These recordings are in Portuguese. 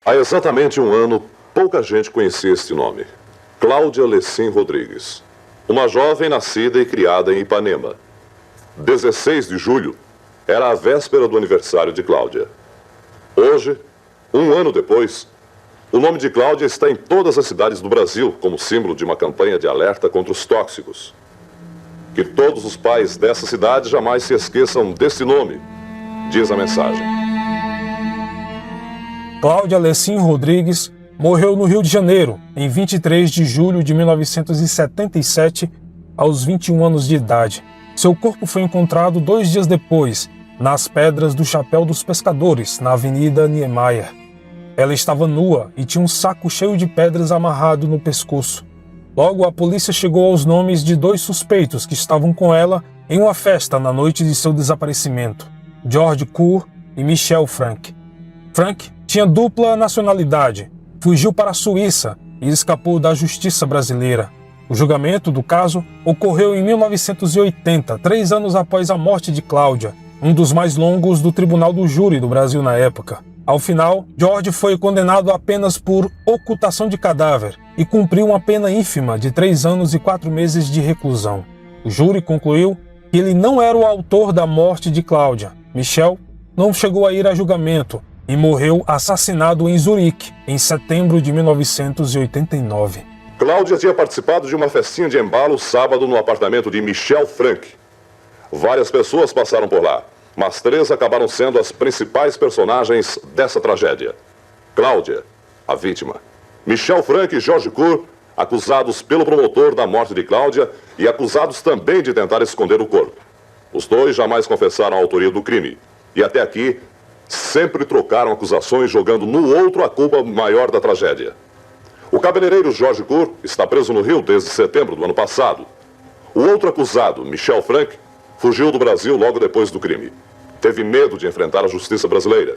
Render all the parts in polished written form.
Há exatamente um ano, pouca gente conhecia este nome. Cláudia Lecim Rodrigues. Uma jovem nascida e criada em Ipanema. 16 de julho era a véspera do aniversário de Cláudia. Hoje, um ano depois, o nome de Cláudia está em todas as cidades do Brasil como símbolo de uma campanha de alerta contra os tóxicos. Que todos os pais dessa cidade jamais se esqueçam desse nome, diz a mensagem. Cláudia Lecim Rodrigues morreu no Rio de Janeiro, em 23 de julho de 1977, aos 21 anos de idade. Seu corpo foi encontrado 2 dias depois, nas Pedras do Chapéu dos Pescadores, na Avenida Niemeyer. Ela estava nua e tinha um saco cheio de pedras amarrado no pescoço. Logo, a polícia chegou aos nomes de 2 suspeitos que estavam com ela em uma festa na noite de seu desaparecimento: George Kur e Michel Frank. Frank tinha dupla nacionalidade, fugiu para a Suíça e escapou da justiça brasileira. O julgamento do caso ocorreu em 1980, 3 anos após a morte de Cláudia, um dos mais longos do Tribunal do Júri do Brasil na época. Ao final, George foi condenado apenas por ocultação de cadáver e cumpriu uma pena ínfima de 3 anos e 4 meses de reclusão. O júri concluiu que ele não era o autor da morte de Cláudia. Michel não chegou a ir a julgamento e morreu assassinado em Zurique, em setembro de 1989. Cláudia tinha participado de uma festinha de embalo sábado no apartamento de Michel Frank. Várias pessoas passaram por lá, mas 3 acabaram sendo as principais personagens dessa tragédia. Cláudia, a vítima. Michel Frank e George Kur, acusados pelo promotor da morte de Cláudia e acusados também de tentar esconder o corpo. Os 2 jamais confessaram a autoria do crime. E até aqui, sempre trocaram acusações, jogando no outro a culpa maior da tragédia. O cabeleireiro George Kur está preso no Rio desde setembro do ano passado. O outro acusado, Michel Frank, fugiu do Brasil logo depois do crime. Teve medo de enfrentar a justiça brasileira.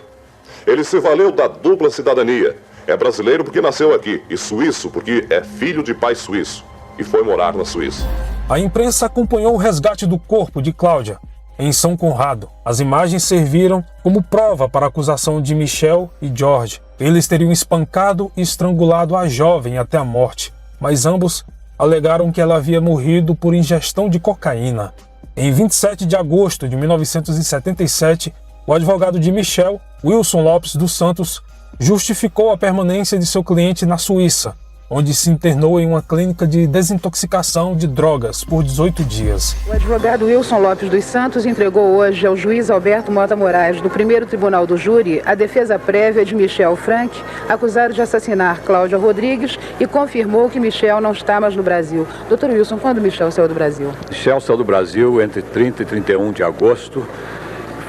Ele se valeu da dupla cidadania. É brasileiro porque nasceu aqui e suíço porque é filho de pai suíço e foi morar na Suíça. A imprensa acompanhou o resgate do corpo de Cláudia em São Conrado. As imagens serviram como prova para a acusação de Michel e George. Eles teriam espancado e estrangulado a jovem até a morte, mas ambos alegaram que ela havia morrido por ingestão de cocaína. Em 27 de agosto de 1977, o advogado de Michel, Wilson Lopes dos Santos, justificou a permanência de seu cliente na Suíça, onde se internou em uma clínica de desintoxicação de drogas por 18 dias. O advogado Wilson Lopes dos Santos entregou hoje ao juiz Alberto Mota Moraes, do 1º Tribunal do Júri, a defesa prévia de Michel Frank, acusado de assassinar Cláudia Rodrigues, e confirmou que Michel não está mais no Brasil. Doutor Wilson, quando Michel saiu do Brasil? Michel saiu do Brasil entre 30 e 31 de agosto.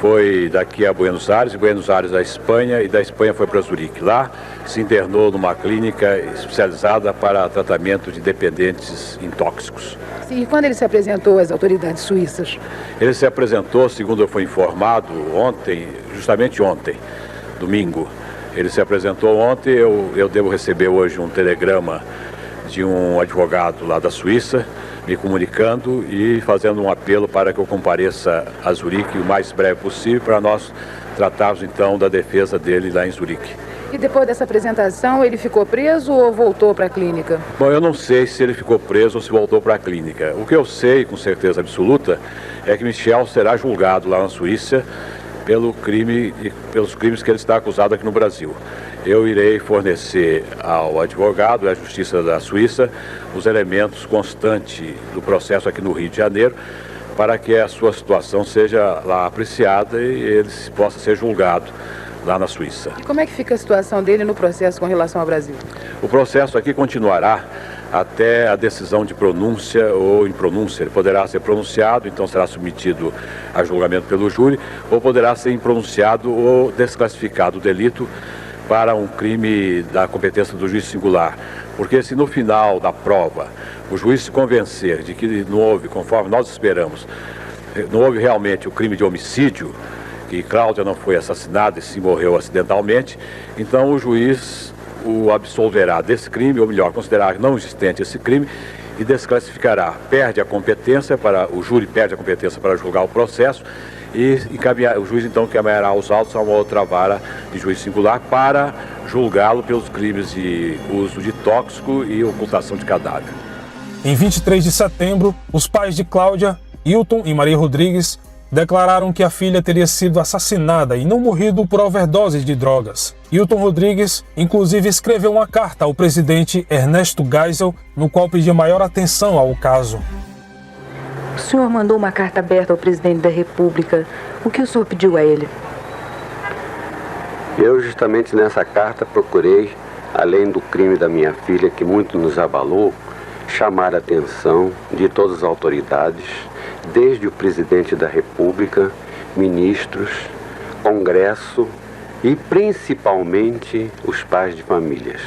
Foi daqui a Buenos Aires, de Buenos Aires à Espanha, e da Espanha foi para Zurique. Lá se internou numa clínica especializada para tratamento de dependentes em tóxicos. Sim, e quando ele se apresentou às autoridades suíças? Ele se apresentou, segundo eu fui informado, ontem, justamente ontem, domingo. Ele se apresentou ontem, eu devo receber hoje um telegrama de um advogado lá da Suíça, me comunicando e fazendo um apelo para que eu compareça a Zurique o mais breve possível para nós tratarmos então da defesa dele lá em Zurique. E depois dessa apresentação, ele ficou preso ou voltou para a clínica? Bom, eu não sei se ele ficou preso ou se voltou para a clínica. O que eu sei com certeza absoluta é que Michel será julgado lá na Suíça pelos crimes que ele está acusado aqui no Brasil. Eu irei fornecer ao advogado e à Justiça da Suíça os elementos constantes do processo aqui no Rio de Janeiro para que a sua situação seja lá apreciada e ele possa ser julgado lá na Suíça. E como é que fica a situação dele no processo com relação ao Brasil? O processo aqui continuará até a decisão de pronúncia ou impronúncia. Ele poderá ser pronunciado, então será submetido a julgamento pelo júri, ou poderá ser impronunciado ou desclassificado o delito para um crime da competência do juiz singular. Porque se no final da prova o juiz se convencer de que não houve, conforme nós esperamos, não houve realmente o crime de homicídio, que Cláudia não foi assassinada e sim morreu acidentalmente, então o juiz o absolverá desse crime, ou melhor, considerar não existente esse crime e desclassificará. Perde a competência o júri perde a competência para julgar o processo e o juiz então encaminhará os autos a uma outra vara de juiz singular para julgá-lo pelos crimes de uso de tóxico e ocultação de cadáver. Em 23 de setembro, os pais de Cláudia, Hilton e Maria Rodrigues, declararam que a filha teria sido assassinada e não morrido por overdose de drogas. Hilton Rodrigues, inclusive, escreveu uma carta ao presidente Ernesto Geisel, no qual pedia maior atenção ao caso. O senhor mandou uma carta aberta ao presidente da República. O que o senhor pediu a ele? Eu, justamente nessa carta, procurei, além do crime da minha filha, que muito nos abalou, chamar a atenção de todas as autoridades, desde o presidente da República, ministros, Congresso e principalmente os pais de família,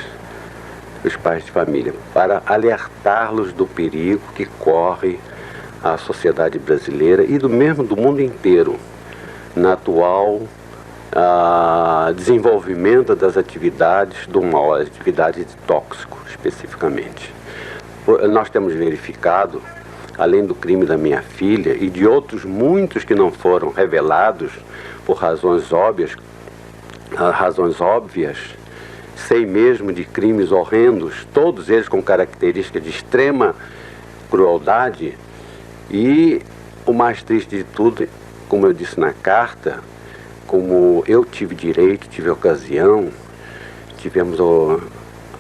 para alertá-los do perigo que corre a sociedade brasileira e do mundo inteiro na atual desenvolvimento das atividades do mal, atividades de tóxico especificamente. Nós temos verificado, além do crime da minha filha e de outros muitos que não foram revelados por razões óbvias, sei mesmo de crimes horrendos, todos eles com características de extrema crueldade, e o mais triste de tudo, como eu disse na carta, como eu tive direito, tive ocasião, tivemos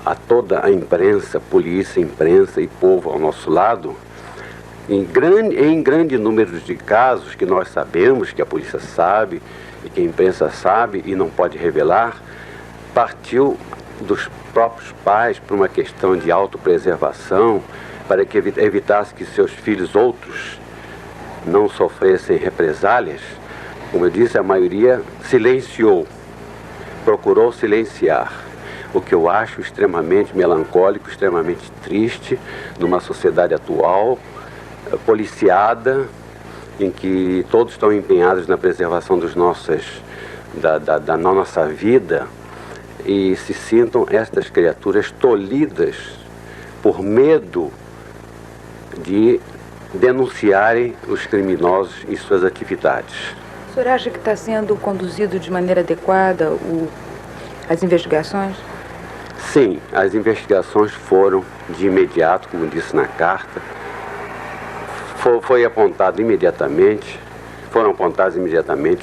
a toda a imprensa, polícia, imprensa e povo ao nosso lado, em grande número de casos que nós sabemos, que a polícia sabe e que a imprensa sabe e não pode revelar, partiu dos próprios pais por uma questão de autopreservação, para que evitasse que seus filhos outros não sofressem represálias. Como eu disse, a maioria silenciou, procurou silenciar, o que eu acho extremamente melancólico, extremamente triste, numa sociedade atual, policiada, em que todos estão empenhados na preservação da nossa vida, e se sintam estas criaturas tolhidas por medo de denunciarem os criminosos e suas atividades. O senhor acha que está sendo conduzido de maneira adequada as investigações? Sim, as investigações foram de imediato, como disse na carta. Foram apontados imediatamente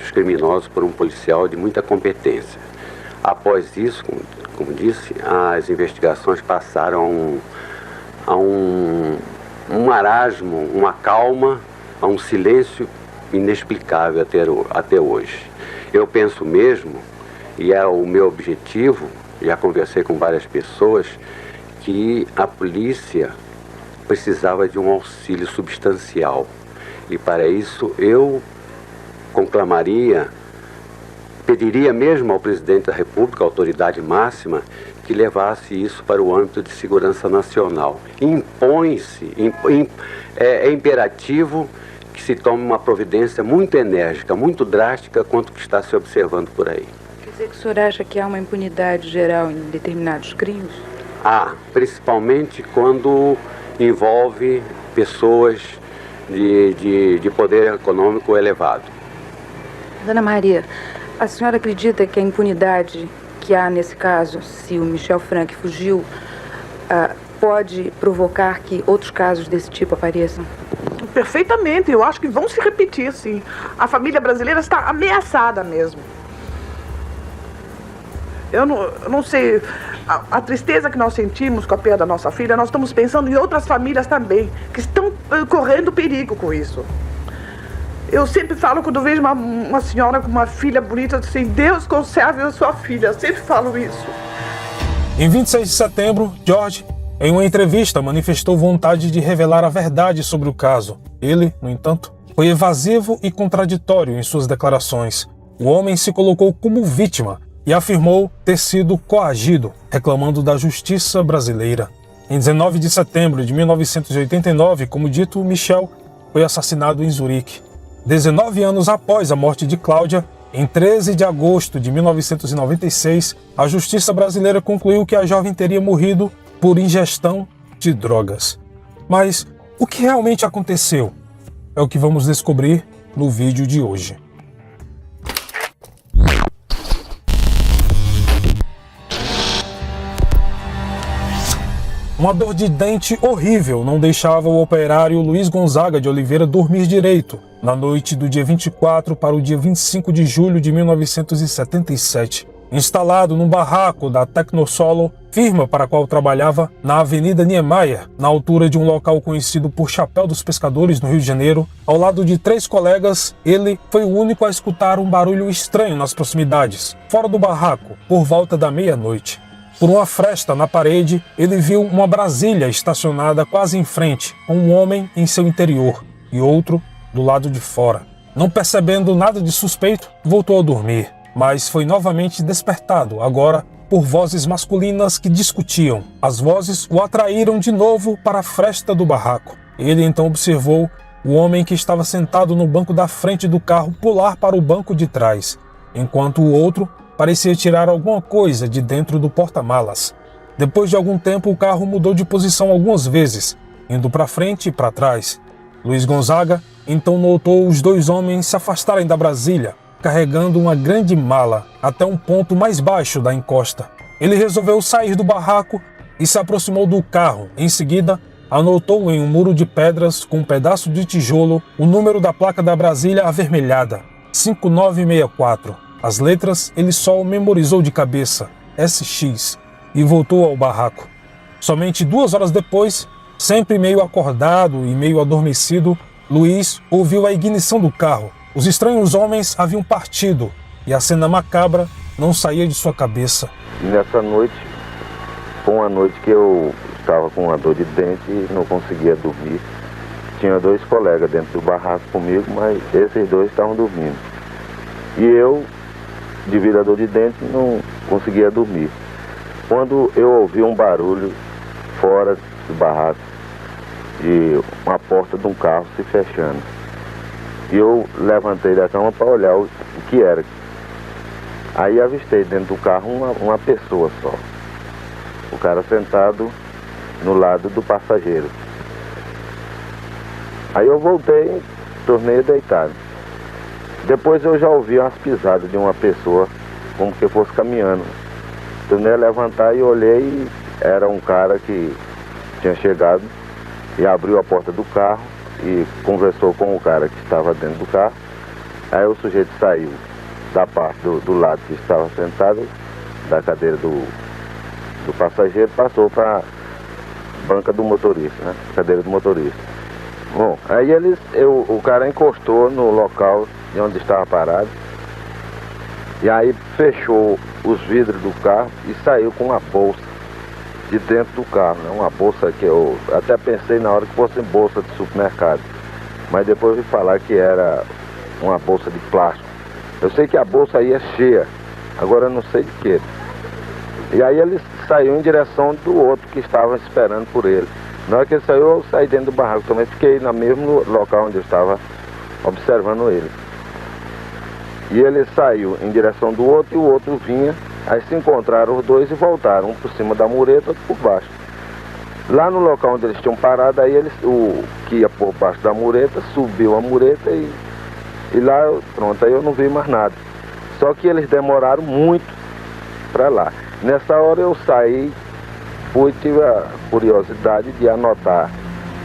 os criminosos por um policial de muita competência. Após isso, como disse, as investigações passaram a um marasmo, uma calma, a um silêncio inexplicável até hoje. Eu penso mesmo, e é o meu objetivo, já conversei com várias pessoas, que a polícia precisava de um auxílio substancial. E para isso eu pediria mesmo ao presidente da República, a autoridade máxima, que levasse isso para o âmbito de segurança nacional. É imperativo que se tome uma providência muito enérgica, muito drástica quanto que está se observando por aí. Quer dizer que o senhor acha que há uma impunidade geral em determinados crimes? Principalmente quando envolve pessoas de poder econômico elevado. Dona Maria, a senhora acredita que a impunidade que há nesse caso, se o Michel Frank fugiu, pode provocar que outros casos desse tipo apareçam? Perfeitamente, eu acho que vão se repetir, sim. A família brasileira está ameaçada mesmo. Eu não sei, a tristeza que nós sentimos com a perda da nossa filha, nós estamos pensando em outras famílias também, que estão correndo perigo com isso. Eu sempre falo, quando vejo uma senhora com uma filha bonita, assim, Deus conserve a sua filha, eu sempre falo isso. Em 26 de setembro, George, em uma entrevista, manifestou vontade de revelar a verdade sobre o caso. Ele, no entanto, foi evasivo e contraditório em suas declarações. O homem se colocou como vítima e afirmou ter sido coagido, reclamando da justiça brasileira. Em 19 de setembro de 1989, como dito, Michel foi assassinado em Zurique. 19 anos após a morte de Cláudia, em 13 de agosto de 1996, a justiça brasileira concluiu que a jovem teria morrido por ingestão de drogas. Mas o que realmente aconteceu? É o que vamos descobrir no vídeo de hoje. Uma dor de dente horrível não deixava o operário Luiz Gonzaga de Oliveira dormir direito na noite do dia 24 para o dia 25 de julho de 1977. Instalado num barraco da Tecnosolo, firma para a qual trabalhava na Avenida Niemeyer, na altura de um local conhecido por Chapéu dos Pescadores, no Rio de Janeiro, ao lado de 3 colegas, ele foi o único a escutar um barulho estranho nas proximidades, fora do barraco, por volta da meia-noite. Por uma fresta na parede, ele viu uma Brasília estacionada quase em frente, com um homem em seu interior e outro do lado de fora. Não percebendo nada de suspeito, voltou a dormir, mas foi novamente despertado, agora por vozes masculinas que discutiam. As vozes o atraíram de novo para a fresta do barraco. Ele então observou o homem que estava sentado no banco da frente do carro pular para o banco de trás, enquanto o outro parecia tirar alguma coisa de dentro do porta-malas. Depois de algum tempo, o carro mudou de posição algumas vezes, indo para frente e para trás. Luiz Gonzaga então notou os 2 homens se afastarem da Brasília, carregando uma grande mala até um ponto mais baixo da encosta. Ele resolveu sair do barraco e se aproximou do carro. Em seguida, anotou em um muro de pedras com um pedaço de tijolo o número da placa da Brasília avermelhada, 5964. As letras ele só memorizou de cabeça, SX, e voltou ao barraco. Somente 2 horas depois, sempre meio acordado e meio adormecido, Luiz ouviu a ignição do carro. Os estranhos homens haviam partido e a cena macabra não saía de sua cabeça. Nessa noite, foi uma noite que eu estava com uma dor de dente e não conseguia dormir. Tinha 2 colegas dentro do barraco comigo, mas esses 2 estavam dormindo. E eu, devido à dor de dente, não conseguia dormir. Quando eu ouvi um barulho fora do barraco, de uma porta de um carro se fechando. E eu levantei da cama para olhar o que era. Aí avistei dentro do carro uma pessoa só. O cara sentado no lado do passageiro. Aí eu voltei, tornei deitado. Depois eu já ouvi umas pisadas de uma pessoa, como que fosse caminhando. Tornei a levantar e olhei, e era um cara que tinha chegado e abriu a porta do carro e conversou com o cara que estava dentro do carro. Aí o sujeito saiu da parte do lado que estava sentado, da cadeira do passageiro, passou para a banca do motorista, né? Cadeira do motorista. Bom, aí o cara encostou no local de onde estava parado e aí fechou os vidros do carro e saiu com uma bolsa de dentro do carro, né? Uma bolsa que eu até pensei na hora que fosse bolsa de supermercado, mas depois vi falar que era uma bolsa de plástico. Eu sei que a bolsa aí é cheia, agora eu não sei de quê. E aí ele saiu em direção do outro que estava esperando por ele. Na hora que ele saiu, eu saí dentro do barraco também, fiquei no mesmo local onde eu estava observando ele. E ele saiu em direção do outro e o outro vinha. Aí se encontraram os 2 e voltaram, um por cima da mureta, outro por baixo. Lá no local onde eles tinham parado, aí o que ia por baixo da mureta, subiu a mureta e lá, pronto, aí eu não vi mais nada. Só que eles demoraram muito para lá. Nessa hora eu saí, tive a curiosidade de anotar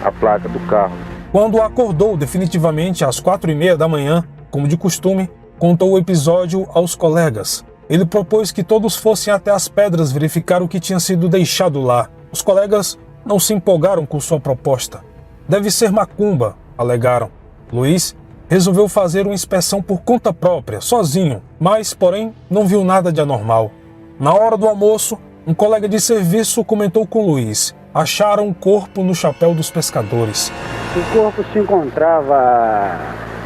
a placa do carro. Quando acordou definitivamente às 4h30 da manhã, como de costume, contou o episódio aos colegas. Ele propôs que todos fossem até as pedras verificar o que tinha sido deixado lá. Os colegas não se empolgaram com sua proposta. Deve ser macumba, alegaram. Luiz resolveu fazer uma inspeção por conta própria, sozinho, mas, porém, não viu nada de anormal. Na hora do almoço, um colega de serviço comentou com Luiz. Acharam um corpo no Chapéu dos Pescadores. O corpo se encontrava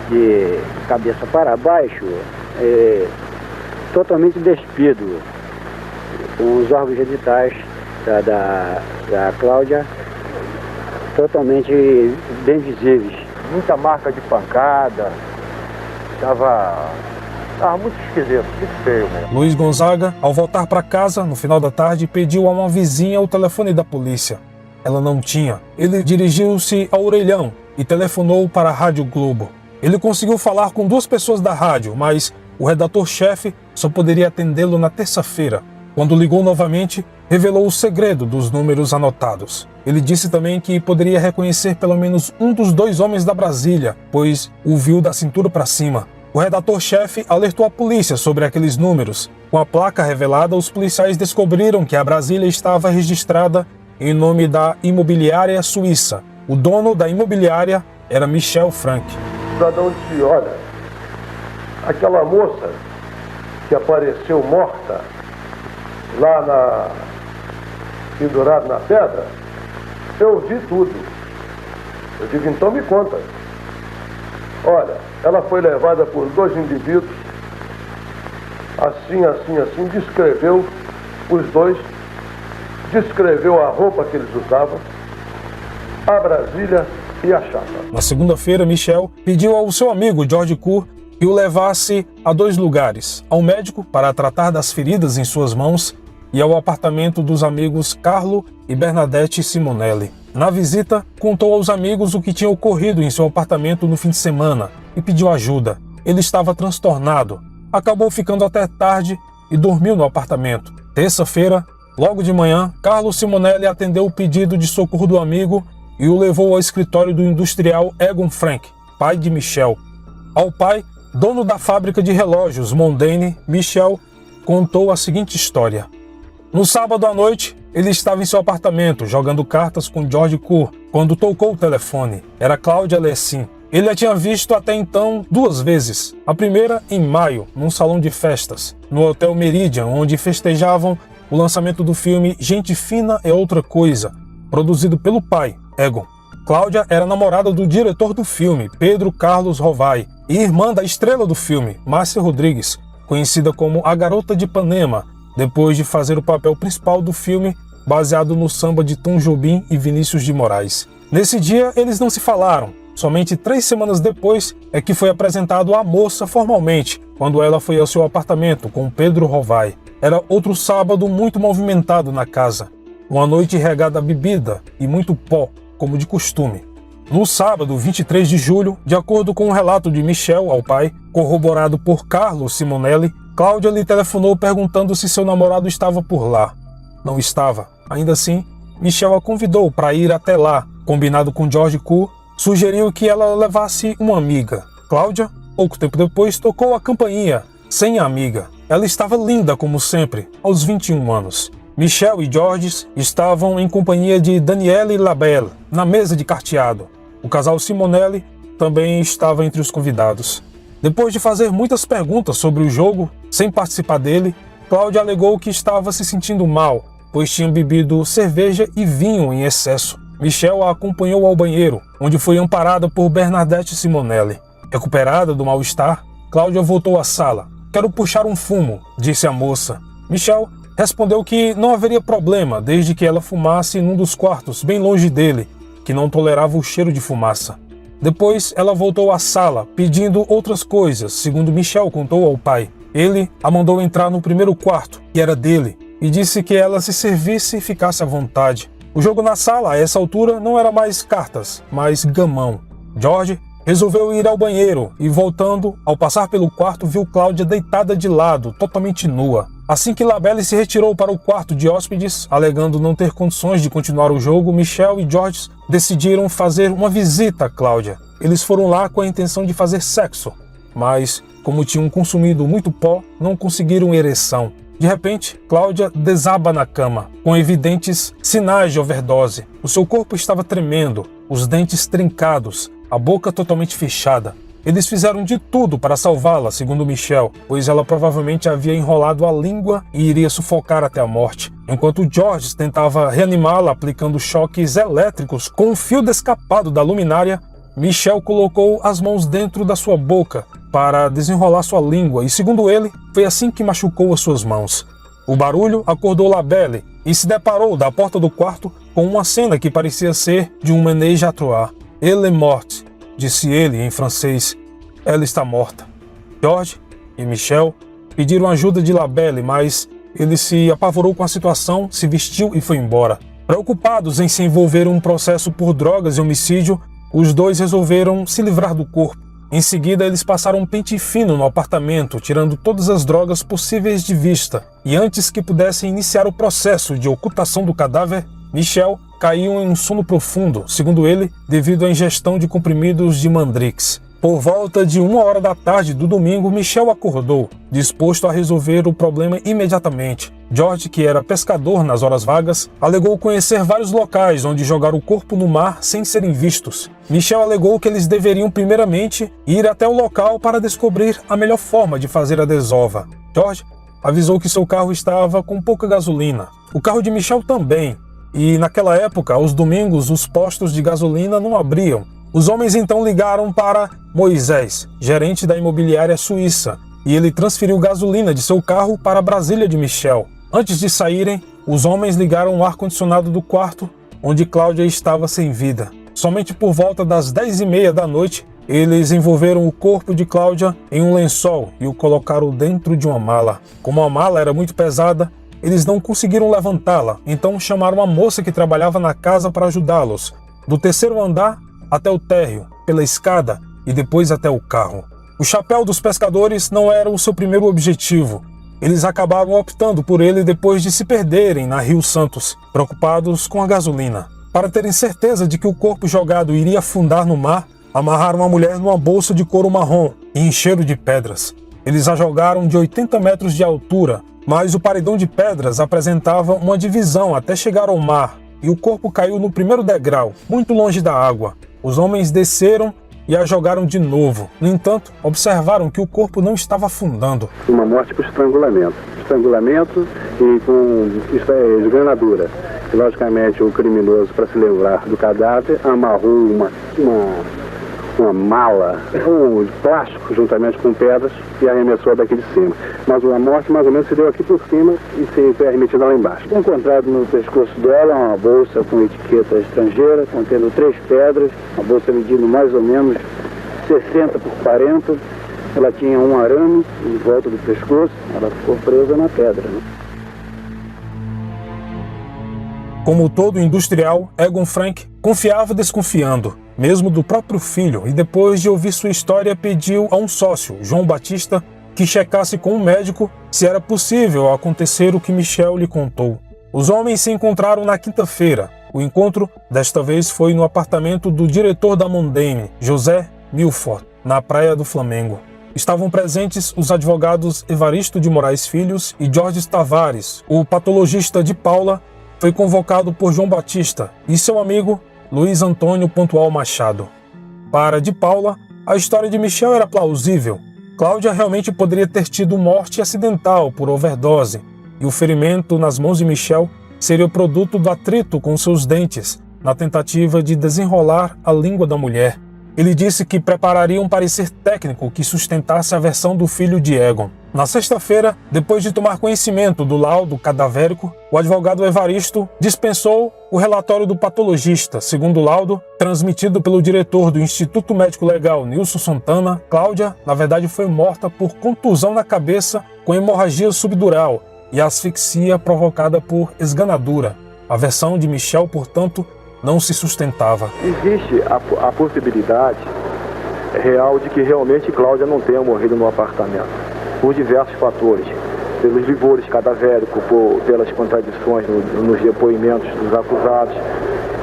de cabeça para baixo, totalmente despido, com os órgãos genitais da Cláudia totalmente bem visíveis. Muita marca de pancada, estava muito esquisito, muito feio mesmo. Luiz Gonzaga, ao voltar para casa, no final da tarde, pediu a uma vizinha o telefone da polícia. Ela não tinha. Ele dirigiu-se ao orelhão e telefonou para a Rádio Globo. Ele conseguiu falar com 2 pessoas da rádio, mas o redator-chefe só poderia atendê-lo na terça-feira. Quando ligou novamente, revelou o segredo dos números anotados. Ele disse também que poderia reconhecer pelo menos um dos 2 homens da Brasília, pois o viu da cintura para cima. O redator-chefe alertou a polícia sobre aqueles números. Com a placa revelada, os policiais descobriram que a Brasília estava registrada em nome da imobiliária suíça. O dono da imobiliária era Michel Frank. O cidadão disse, olha, aquela moça que apareceu morta lá pendurada na pedra, eu vi tudo. Eu digo, então me conta. Olha, ela foi levada por 2 indivíduos, assim, descreveu os 2, descreveu a roupa que eles usavam, a Brasília e a chapa. Na segunda-feira, Michel pediu ao seu amigo George Cour que o levasse a 2 lugares, ao médico para tratar das feridas em suas mãos e ao apartamento dos amigos Carlo e Bernadette Simonelli. Na visita, contou aos amigos o que tinha ocorrido em seu apartamento no fim de semana e pediu ajuda. Ele estava transtornado, acabou ficando até tarde e dormiu no apartamento. Terça-feira, logo de manhã, Carlo Simonelli atendeu o pedido de socorro do amigo e o levou ao escritório do industrial Egon Frank, pai de Michel. Ao pai, dono da fábrica de relógios Mondane, Michel contou a seguinte história. No sábado à noite, ele estava em seu apartamento jogando cartas com George Cour quando tocou o telefone. Era Cláudia Lessin. Ele a tinha visto até então 2 vezes. A primeira em maio, num salão de festas, no Hotel Meridian, onde festejavam o lançamento do filme Gente Fina é Outra Coisa, produzido pelo pai, Egon. Cláudia era namorada do diretor do filme, Pedro Carlos Rovai, e irmã da estrela do filme, Márcia Rodrigues, conhecida como a Garota de Ipanema, depois de fazer o papel principal do filme, baseado no samba de Tom Jobim e Vinícius de Moraes. Nesse dia, eles não se falaram. Somente 3 semanas depois é que foi apresentado a moça formalmente, quando ela foi ao seu apartamento com Pedro Rovai. Era outro sábado muito movimentado na casa. Uma noite regada a bebida e muito pó, como de costume. No sábado, 23 de julho, de acordo com o relato de Michel ao pai, corroborado por Carlo Simonelli, Cláudia lhe telefonou perguntando se seu namorado estava por lá. Não estava. Ainda assim, Michel a convidou para ir até lá. Combinado com George Cour, sugeriu que ela levasse uma amiga. Cláudia, pouco tempo depois, tocou a campainha, sem a amiga. Ela estava linda como sempre, aos 21 anos. Michel e Georges estavam em companhia de Daniele Labelle, na mesa de carteado. O casal Simonelli também estava entre os convidados. Depois de fazer muitas perguntas sobre o jogo, sem participar dele, Cláudia alegou que estava se sentindo mal, pois tinha bebido cerveja e vinho em excesso. Michel a acompanhou ao banheiro, onde foi amparada por Bernadette Simonelli. Recuperada do mal-estar, Cláudia voltou à sala. "Quero puxar um fumo", disse a moça. Michel respondeu que não haveria problema, desde que ela fumasse num dos quartos, bem longe dele, que não tolerava o cheiro de fumaça. Depois, ela voltou à sala, pedindo outras coisas, segundo Michel contou ao pai. Ele a mandou entrar no primeiro quarto, que era dele, e disse que ela se servisse e ficasse à vontade. O jogo na sala, a essa altura, não era mais cartas, mas gamão. George resolveu ir ao banheiro e, voltando, ao passar pelo quarto, viu Cláudia deitada de lado, totalmente nua. Assim que Labelle se retirou para o quarto de hóspedes, alegando não ter condições de continuar o jogo, Michel e George decidiram fazer uma visita a Cláudia. Eles foram lá com a intenção de fazer sexo, mas, como tinham consumido muito pó, não conseguiram ereção. De repente, Cláudia desaba na cama, com evidentes sinais de overdose. O seu corpo estava tremendo, os dentes trincados, a boca totalmente fechada. Eles fizeram de tudo para salvá-la, segundo Michel, pois ela provavelmente havia enrolado a língua e iria sufocar até a morte. Enquanto George tentava reanimá-la aplicando choques elétricos com um fio descapado da luminária, Michel colocou as mãos dentro da sua boca para desenrolar sua língua e, segundo ele, foi assim que machucou as suas mãos. O barulho acordou Labelle e se deparou da porta do quarto com uma cena que parecia ser de um ménage à trois. "Elle est morte", disse ele em francês. "Ela está morta." George e Michel pediram ajuda de Labelle, mas ele se apavorou com a situação, se vestiu e foi embora. Preocupados em se envolver em um processo por drogas e homicídio, os dois resolveram se livrar do corpo. Em seguida, eles passaram um pente fino no apartamento, tirando todas as drogas possíveis de vista. E antes que pudessem iniciar o processo de ocultação do cadáver, Michel caiu em um sono profundo, segundo ele, devido à ingestão de comprimidos de Mandrix. Por volta de 1h da tarde do domingo, Michel acordou, disposto a resolver o problema imediatamente. George, que era pescador nas horas vagas, alegou conhecer vários locais onde jogar o corpo no mar sem serem vistos. Michel alegou que eles deveriam primeiramente ir até o local para descobrir a melhor forma de fazer a desova. George avisou que seu carro estava com pouca gasolina. O carro de Michel também. E naquela época, aos domingos, os postos de gasolina não abriam. Os homens então ligaram para Moisés, gerente da imobiliária suíça, e ele transferiu gasolina de seu carro para a Brasília de Michel. Antes de saírem, os homens ligaram o ar-condicionado do quarto, onde Cláudia estava sem vida. Somente por volta das 10h30 da noite, eles envolveram o corpo de Cláudia em um lençol e o colocaram dentro de uma mala. Como a mala era muito pesada, eles não conseguiram levantá-la, então chamaram a moça que trabalhava na casa para ajudá-los. Do terceiro andar até o térreo, pela escada e depois até o carro. O chapéu dos pescadores não era o seu primeiro objetivo. Eles acabaram optando por ele depois de se perderem na Rio Santos, preocupados com a gasolina. Para terem certeza de que o corpo jogado iria afundar no mar, amarraram a mulher numa bolsa de couro marrom e encheram de pedras. Eles a jogaram de 80 metros de altura, mas o paredão de pedras apresentava uma divisão até chegar ao mar, e o corpo caiu no primeiro degrau, muito longe da água. Os homens desceram e a jogaram de novo. No entanto, observaram que o corpo não estava afundando. Uma morte por estrangulamento. Estrangulamento e com esganadura. E, logicamente, o criminoso, para se livrar do cadáver, amarrou uma mala de plástico juntamente com pedras e arremessou daqui de cima. Mas a morte mais ou menos se deu aqui por cima e se foi arremetida lá embaixo. Encontrado no pescoço dela uma bolsa com etiqueta estrangeira, contendo 3 pedras, uma bolsa medindo mais ou menos 60 por 40. Ela tinha um arame em volta do pescoço, ela ficou presa na pedra. Como todo industrial, Egon Frank confiava desconfiando, mesmo do próprio filho, e depois de ouvir sua história pediu a um sócio, João Batista, que checasse com um médico se era possível acontecer o que Michel lhe contou. Os homens se encontraram na quinta-feira. O encontro, desta vez, foi no apartamento do diretor da Mondaine, José Milford, na Praia do Flamengo. Estavam presentes os advogados Evaristo de Moraes Filhos e Jorge Tavares. O patologista de Paula foi convocado por João Batista e seu amigo Luiz Antônio Pontual Machado. Para de Paula, a história de Michel era plausível. Cláudia realmente poderia ter tido morte acidental por overdose, e o ferimento nas mãos de Michel seria o produto do atrito com seus dentes, na tentativa de desenrolar a língua da mulher. Ele disse que prepararia um parecer técnico que sustentasse a versão do filho de Egon. Na sexta-feira, depois de tomar conhecimento do laudo cadavérico, o advogado Evaristo dispensou o relatório do patologista. Segundo o laudo, transmitido pelo diretor do Instituto Médico Legal, Nilson Santana, Cláudia, na verdade, foi morta por contusão na cabeça com hemorragia subdural e asfixia provocada por esganadura. A versão de Michel, portanto, não se sustentava. Existe a possibilidade real de que realmente Cláudia não tenha morrido no apartamento, por diversos fatores, pelos vigores cadavéricos, pelas contradições nos depoimentos dos acusados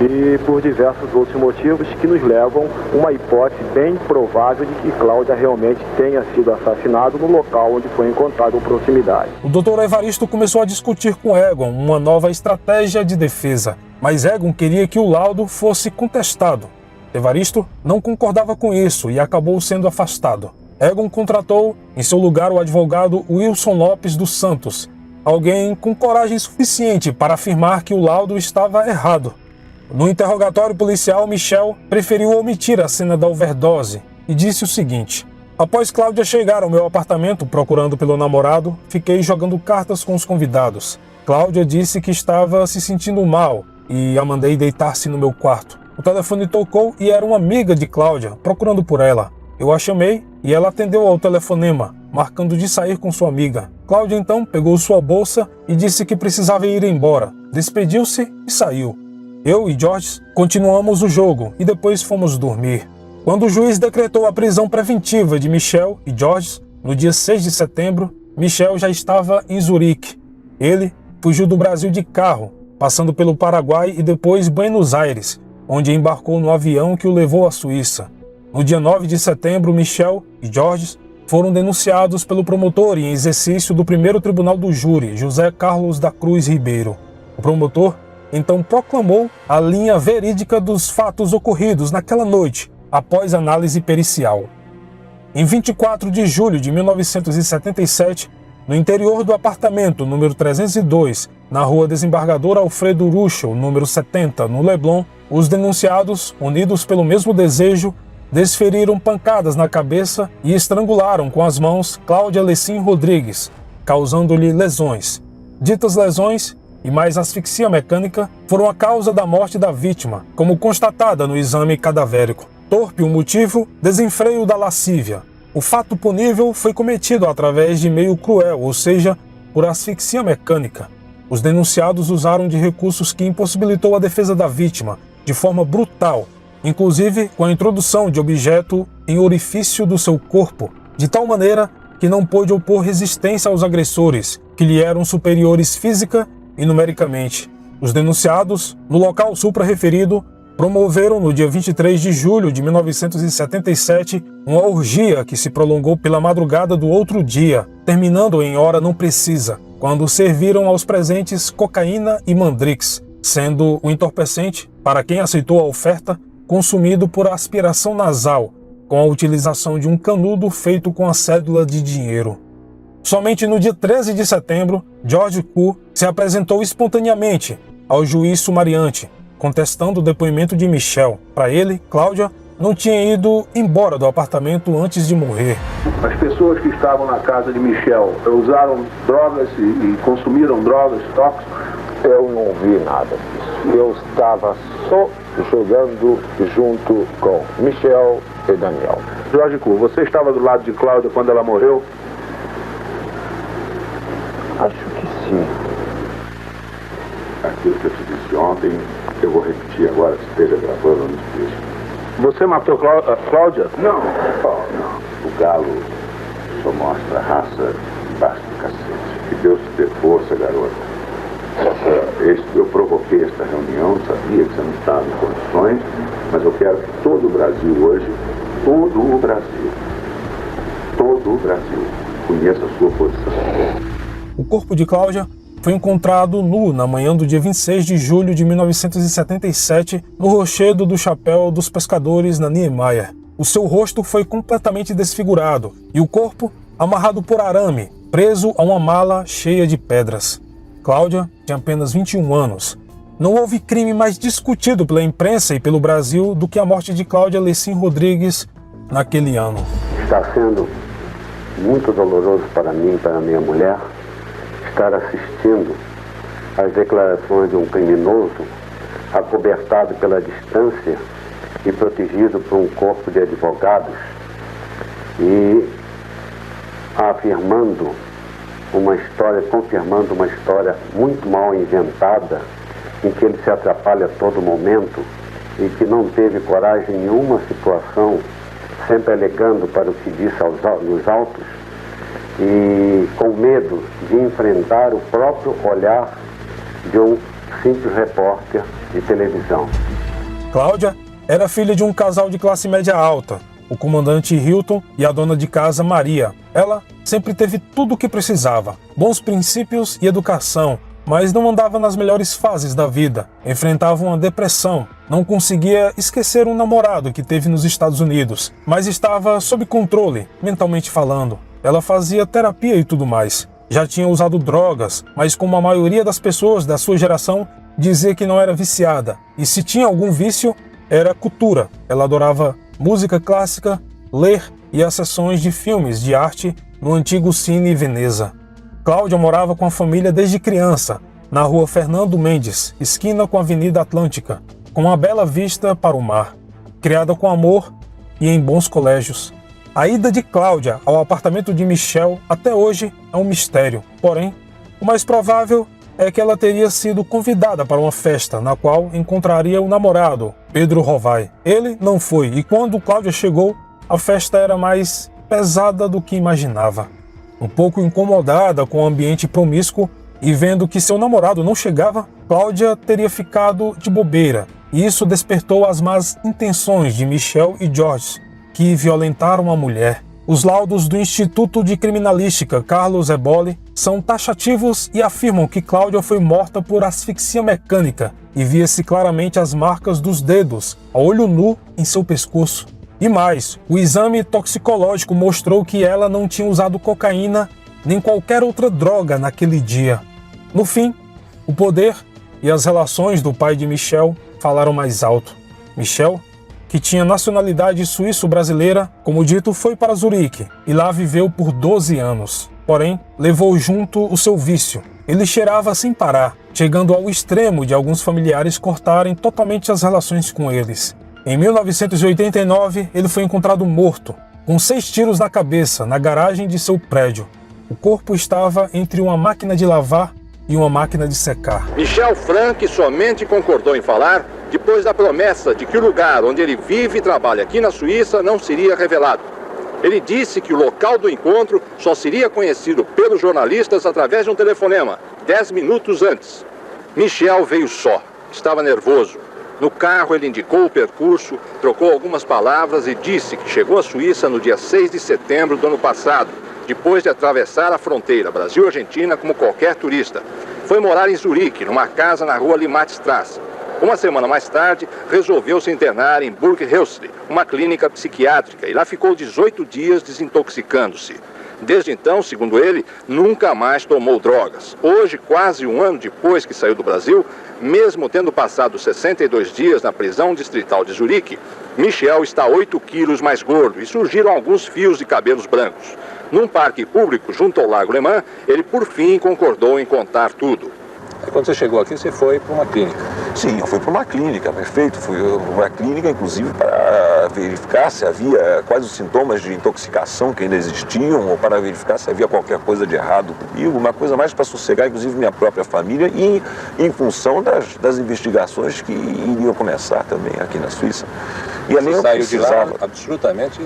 e por diversos outros motivos que nos levam a uma hipótese bem provável de que Cláudia realmente tenha sido assassinada no local onde foi encontrado com proximidade. O Dr. Evaristo começou a discutir com Egon uma nova estratégia de defesa, mas Egon queria que o laudo fosse contestado. Evaristo não concordava com isso e acabou sendo afastado. Egon contratou em seu lugar o advogado Wilson Lopes dos Santos, alguém com coragem suficiente para afirmar que o laudo estava errado. No interrogatório policial, Michel preferiu omitir a cena da overdose e disse o seguinte: após Cláudia chegar ao meu apartamento procurando pelo namorado, fiquei jogando cartas com os convidados. Cláudia disse que estava se sentindo mal e a mandei deitar-se no meu quarto. O telefone tocou e era uma amiga de Cláudia procurando por ela. Eu a chamei e ela atendeu ao telefonema, marcando de sair com sua amiga. Cláudia então pegou sua bolsa e disse que precisava ir embora. Despediu-se e saiu. Eu e George continuamos o jogo e depois fomos dormir. Quando o juiz decretou a prisão preventiva de Michel e Georges, no dia 6 de setembro, Michel já estava em Zurique. Ele fugiu do Brasil de carro, passando pelo Paraguai e depois Buenos Aires, onde embarcou no avião que o levou à Suíça. No dia 9 de setembro, Michel e Georges foram denunciados pelo promotor em exercício do primeiro tribunal do júri, José Carlos da Cruz Ribeiro. O promotor então proclamou a linha verídica dos fatos ocorridos naquela noite, após análise pericial. Em 24 de julho de 1977, no interior do apartamento número 302, na rua Desembargador Alfredo Ruschel, número 70, no Leblon, os denunciados, unidos pelo mesmo desejo, desferiram pancadas na cabeça e estrangularam com as mãos Cláudia Lecim Rodrigues, causando-lhe lesões. Ditas lesões e mais asfixia mecânica foram a causa da morte da vítima, como constatada no exame cadavérico. Torpe o motivo, desenfreio da lascívia. O fato punível foi cometido através de meio cruel, ou seja, por asfixia mecânica. Os denunciados usaram de recursos que impossibilitou a defesa da vítima, de forma brutal, inclusive com a introdução de objeto em orifício do seu corpo, de tal maneira que não pôde opor resistência aos agressores, que lhe eram superiores física e numericamente. Os denunciados, no local supra-referido, promoveram no dia 23 de julho de 1977 uma orgia que se prolongou pela madrugada do outro dia, terminando em hora não precisa, quando serviram aos presentes cocaína e mandrix, sendo o entorpecente, para quem aceitou a oferta, consumido por aspiração nasal, com a utilização de um canudo feito com a cédula de dinheiro. Somente no dia 13 de setembro, Georges Coup se apresentou espontaneamente ao juiz sumariante, contestando o depoimento de Michel. Para ele, Cláudia não tinha ido embora do apartamento antes de morrer. As pessoas que estavam na casa de Michel usaram drogas e consumiram drogas tóxicas? Eu não vi nada disso. Eu estava só jogando junto com Michel e Daniel. Jorge Coup, você estava do lado de Cláudia quando ela morreu? Acho que sim. Aquilo que eu te disse ontem, eu vou repetir agora, se esteja gravando ou não esteja. Você matou Cláudia? Não. O galo só mostra raça embaixo do cacete. Que Deus te dê força, garota. Eu provoquei esta reunião, sabia que você não estava em condições, mas eu quero que todo o Brasil hoje, todo o Brasil, conheça a sua posição. O corpo de Cláudia foi encontrado nu na manhã do dia 26 de julho de 1977 no rochedo do Chapéu dos Pescadores, na Niemeyer. O seu rosto foi completamente desfigurado e o corpo amarrado por arame, preso a uma mala cheia de pedras. Cláudia tinha apenas 21 anos. Não houve crime mais discutido pela imprensa e pelo Brasil do que a morte de Cláudia Lecim Rodrigues naquele ano. Está sendo muito doloroso para mim e para minha mulher estar assistindo às declarações de um criminoso acobertado pela distância e protegido por um corpo de advogados e afirmando uma história, confirmando uma história muito mal inventada, em que ele se atrapalha a todo momento e que não teve coragem em nenhuma situação, sempre alegando para o que disse nos autos e com medo de enfrentar o próprio olhar de um simples repórter de televisão. Cláudia era filha de um casal de classe média alta, o comandante Hilton e a dona de casa Maria. Ela sempre teve tudo o que precisava, bons princípios e educação, mas não andava nas melhores fases da vida. Enfrentava uma depressão, não conseguia esquecer um namorado que teve nos Estados Unidos, mas estava sob controle, mentalmente falando. Ela fazia terapia e tudo mais. Já tinha usado drogas, mas como a maioria das pessoas da sua geração, dizia que não era viciada. E se tinha algum vício, era cultura. Ela adorava música clássica, ler e as sessões de filmes de arte no antigo Cine Veneza. Cláudia morava com a família desde criança, na rua Fernando Mendes, esquina com a Avenida Atlântica, com uma bela vista para o mar. Criada com amor e em bons colégios. A ida de Cláudia ao apartamento de Michel até hoje é um mistério. Porém, o mais provável é que ela teria sido convidada para uma festa na qual encontraria o namorado Pedro Rovai. Ele não foi, e quando Cláudia chegou, a festa era mais pesada do que imaginava. Um pouco incomodada com o ambiente promíscuo e vendo que seu namorado não chegava, Cláudia teria ficado de bobeira, e isso despertou as más intenções de Michel e Georges, que violentaram a mulher. Os laudos do Instituto de Criminalística Carlos Eboli são taxativos e afirmam que Cláudia foi morta por asfixia mecânica e via-se claramente as marcas dos dedos, a olho nu, em seu pescoço. E mais, o exame toxicológico mostrou que ela não tinha usado cocaína nem qualquer outra droga naquele dia. No fim, o poder e as relações do pai de Michel falaram mais alto. Michel, que tinha nacionalidade suíço-brasileira, como dito, foi para Zurique e lá viveu por 12 anos. Porém, levou junto o seu vício. Ele cheirava sem parar, chegando ao extremo de alguns familiares cortarem totalmente as relações com eles. Em 1989, ele foi encontrado morto, com 6 tiros na cabeça, na garagem de seu prédio. O corpo estava entre uma máquina de lavar e uma máquina de secar. Michel Frank somente concordou em falar depois da promessa de que o lugar onde ele vive e trabalha aqui na Suíça não seria revelado. Ele disse que o local do encontro só seria conhecido pelos jornalistas através de um telefonema, 10 minutos antes. Michel veio só, estava nervoso. No carro ele indicou o percurso, trocou algumas palavras e disse que chegou à Suíça no dia 6 de setembro do ano passado, depois de atravessar a fronteira Brasil-Argentina como qualquer turista. Foi morar em Zurique, numa casa na rua Limatstrasse. Uma semana mais tarde, resolveu se internar em Burghölzli, uma clínica psiquiátrica, e lá ficou 18 dias desintoxicando-se. Desde então, segundo ele, nunca mais tomou drogas. Hoje, quase um ano depois que saiu do Brasil, mesmo tendo passado 62 dias na prisão distrital de Zurique, Michel está 8 quilos mais gordo e surgiram alguns fios de cabelos brancos. Num parque público junto ao Lago Le Mans, ele por fim concordou em contar tudo. Quando você chegou aqui, você foi para uma clínica? Sim, eu fui para uma clínica, perfeito. Fui uma clínica, inclusive, para verificar se havia quais os sintomas de intoxicação que ainda existiam, ou para verificar se havia qualquer coisa de errado comigo, uma coisa mais para sossegar, inclusive, minha própria família, e em função das investigações que iriam começar também aqui na Suíça. E ali eu saiu de lá absolutamente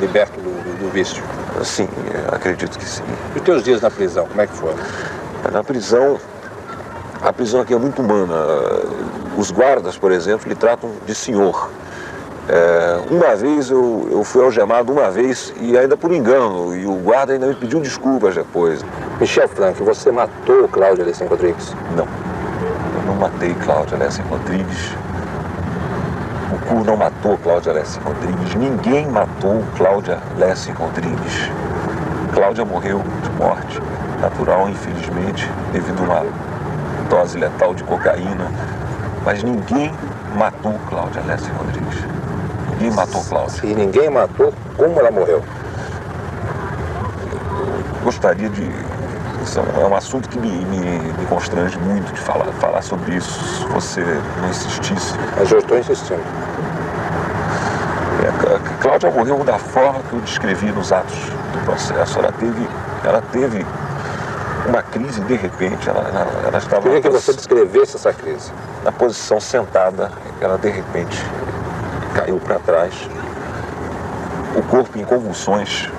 liberto do vício? Sim, acredito que sim. E os teus dias na prisão, como é que foi? Na prisão... A prisão aqui é muito humana. Os guardas, por exemplo, lhe tratam de senhor. Uma vez eu fui algemado uma vez e ainda por engano, e o guarda ainda me pediu desculpas depois. Michel Frank, você matou Cláudia Lessing Rodrigues? Não, eu não matei Cláudia Lessing Rodrigues. O CUR não matou Cláudia Lessing Rodrigues. Ninguém matou Cláudia Lessing Rodrigues. Cláudia morreu de morte natural, infelizmente, devido a uma dose letal de cocaína, mas ninguém matou Cláudia Lessing Rodrigues. Ninguém matou Cláudia. E ninguém matou, como ela morreu? Gostaria de... Isso é um assunto que me constrange muito de falar sobre isso, se você não insistisse. Mas eu estou insistindo. Cláudia morreu da forma que eu descrevi nos atos do processo. Ela teve uma crise de repente, ela estava... Eu queria que você descrevesse essa crise. Na posição sentada, ela de repente caiu para trás, o corpo em convulsões,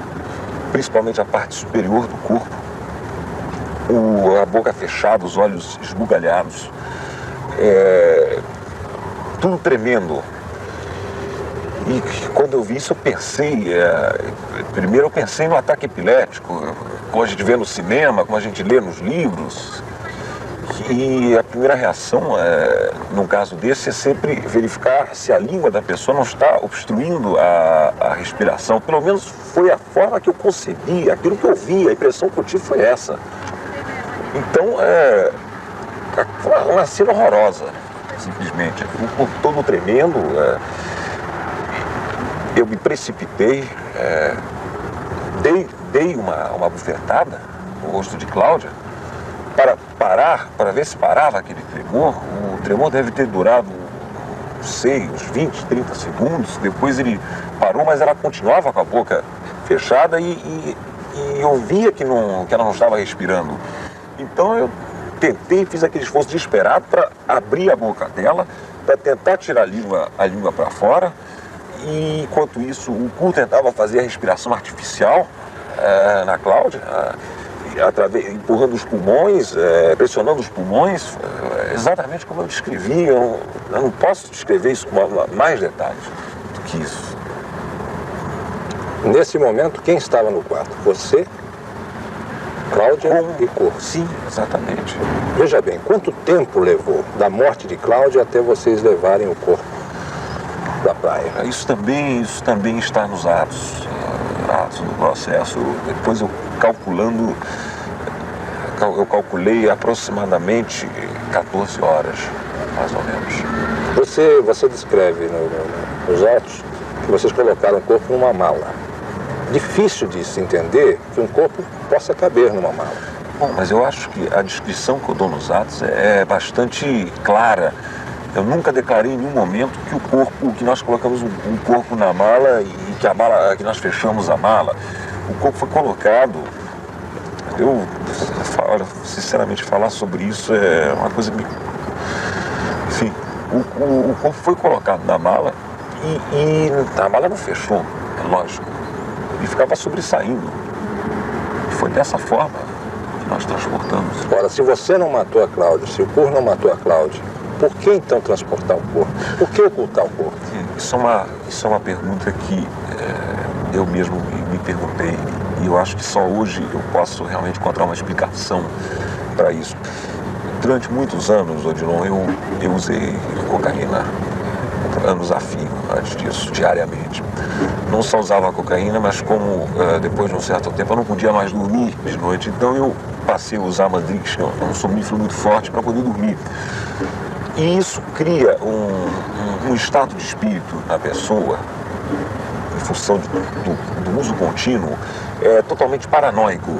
principalmente a parte superior do corpo, a boca fechada, os olhos esbugalhados, tudo tremendo. E quando eu vi isso, eu pensei, primeiro eu pensei no ataque epilético, como a gente vê no cinema, como a gente lê nos livros. E a primeira reação, num caso desse, é sempre verificar se a língua da pessoa não está obstruindo a respiração. Pelo menos foi a forma que eu concebi, aquilo que eu vi, a impressão que eu tive foi essa. Então, foi uma cena horrorosa, simplesmente. O corpo todo tremendo. Eu me precipitei, dei uma bufetada no rosto de Cláudia para parar, para ver se parava aquele tremor. O tremor deve ter durado, não sei, uns 20, 30 segundos. Depois ele parou, mas ela continuava com a boca fechada e eu via que ela não estava respirando. Então eu fiz aquele esforço desesperado para abrir a boca dela para tentar tirar a língua para fora. E, enquanto isso, o Cu tentava fazer a respiração artificial na Cláudia, empurrando os pulmões, pressionando os pulmões, exatamente como eu descrevi. Eu não posso descrever isso com mais detalhes do que isso. Nesse momento, quem estava no quarto? Você, Cláudia e Cu? Sim, exatamente. Veja bem, quanto tempo levou da morte de Cláudia até vocês levarem o corpo da praia? Isso também está nos atos do processo. Depois eu calculei aproximadamente 14 horas, mais ou menos. Você descreve nos autos que vocês colocaram o corpo numa mala. Difícil de se entender que um corpo possa caber numa mala. Bom, mas eu acho que a descrição que eu dou nos atos é bastante clara. Eu nunca declarei em nenhum momento que nós colocamos um corpo na mala e que nós fechamos a mala. O corpo foi colocado. Sinceramente, falar sobre isso é uma coisa que... Enfim, o corpo foi colocado na mala e a mala não fechou, é lógico. E ficava sobressaindo. E foi dessa forma que nós transportamos. Ora, se você não matou a Cláudia, se o Cu não matou a Cláudia, por que então transportar o corpo? Por que ocultar o corpo? Isso é uma pergunta que eu mesmo me perguntei. E eu acho que só hoje eu posso realmente encontrar uma explicação para isso. Durante muitos anos, Odilon, eu usei cocaína, anos a fio, antes disso, diariamente. Não só usava cocaína, mas como depois de um certo tempo eu não podia mais dormir de noite, então eu passei a usar Mandrix, que é um sonífero muito forte, para poder dormir. E isso cria um estado de espírito na pessoa, em função do uso contínuo, totalmente paranoico.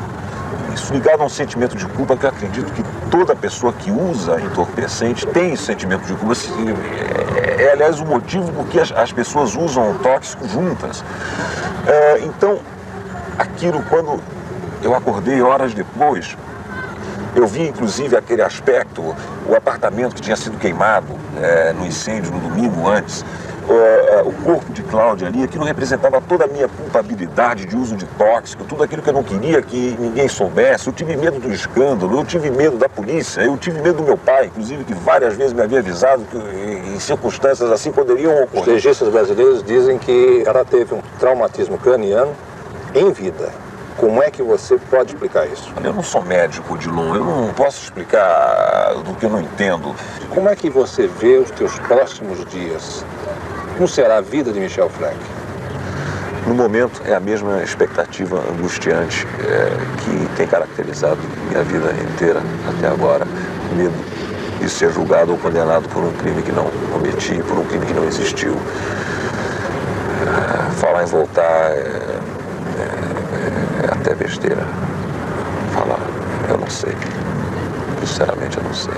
Isso ligado a um sentimento de culpa que eu acredito que toda pessoa que usa entorpecente tem esse sentimento de culpa. Aliás, o motivo por que as pessoas usam o tóxico juntas. Então, aquilo, quando eu acordei horas depois, eu vi inclusive aquele aspecto, o apartamento que tinha sido queimado no incêndio no domingo antes, o corpo de Cláudia ali, aquilo representava toda a minha culpabilidade de uso de tóxico, tudo aquilo que eu não queria que ninguém soubesse. Eu tive medo do escândalo, eu tive medo da polícia, eu tive medo do meu pai, inclusive, que várias vezes me havia avisado que em circunstâncias assim poderiam ocorrer. Os legistas brasileiros dizem que ela teve um traumatismo craniano em vida. Como é que você pode explicar isso? Eu não sou médico, Odilon, eu não posso explicar do que eu não entendo. Como é que você vê os teus próximos dias? Como será a vida de Michel Frank? No momento, é a mesma expectativa angustiante que tem caracterizado minha vida inteira até agora. Medo de ser julgado ou condenado por um crime que não cometi, por um crime que não existiu. Falar em voltar é até besteira. Falar, eu não sei. Sinceramente, eu não sei.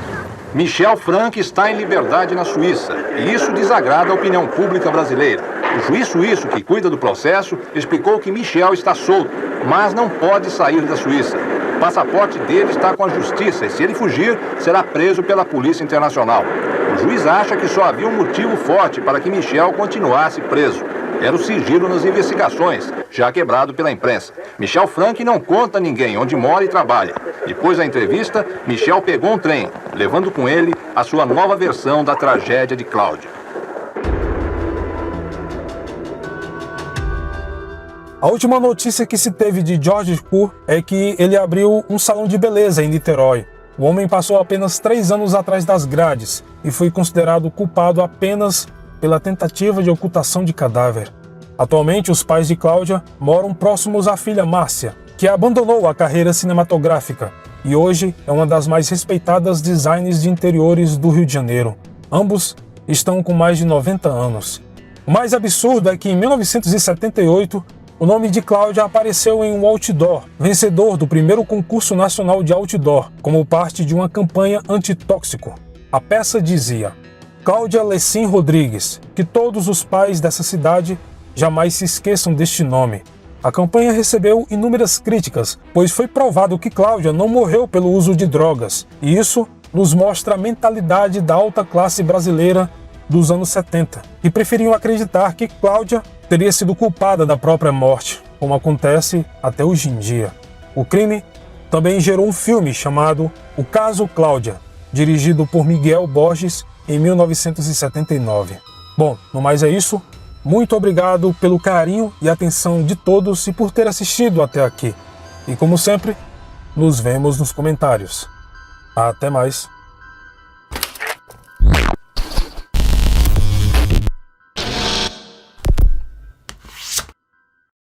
Michel Frank está em liberdade na Suíça e isso desagrada a opinião pública brasileira. O juiz suíço que cuida do processo explicou que Michel está solto, mas não pode sair da Suíça. O passaporte dele está com a justiça e se ele fugir, será preso pela Polícia Internacional. O juiz acha que só havia um motivo forte para que Michel continuasse preso. Era o sigilo nas investigações, já quebrado pela imprensa. Michel Frank não conta a ninguém onde mora e trabalha. Depois da entrevista, Michel pegou um trem, levando com ele a sua nova versão da tragédia de Cláudia. A última notícia que se teve de Georges Cu é que ele abriu um salão de beleza em Niterói. O homem passou apenas 3 anos atrás das grades e foi considerado culpado apenas pela tentativa de ocultação de cadáver. Atualmente, os pais de Cláudia moram próximos à filha Márcia, que abandonou a carreira cinematográfica e hoje é uma das mais respeitadas designers de interiores do Rio de Janeiro. Ambos estão com mais de 90 anos. O mais absurdo é que em 1978, o nome de Cláudia apareceu em um outdoor, vencedor do primeiro concurso nacional de outdoor, como parte de uma campanha antitóxico. A peça dizia: Cláudia Lecim Rodrigues, que todos os pais dessa cidade jamais se esqueçam deste nome. A campanha recebeu inúmeras críticas, pois foi provado que Cláudia não morreu pelo uso de drogas, e isso nos mostra a mentalidade da alta classe brasileira dos anos 70, que preferiam acreditar que Cláudia teria sido culpada da própria morte, como acontece até hoje em dia. O crime também gerou um filme chamado O Caso Cláudia, dirigido por Miguel Borges em 1979. Bom, no mais é isso. Muito obrigado pelo carinho e atenção de todos e por ter assistido até aqui. E como sempre, nos vemos nos comentários. Até mais.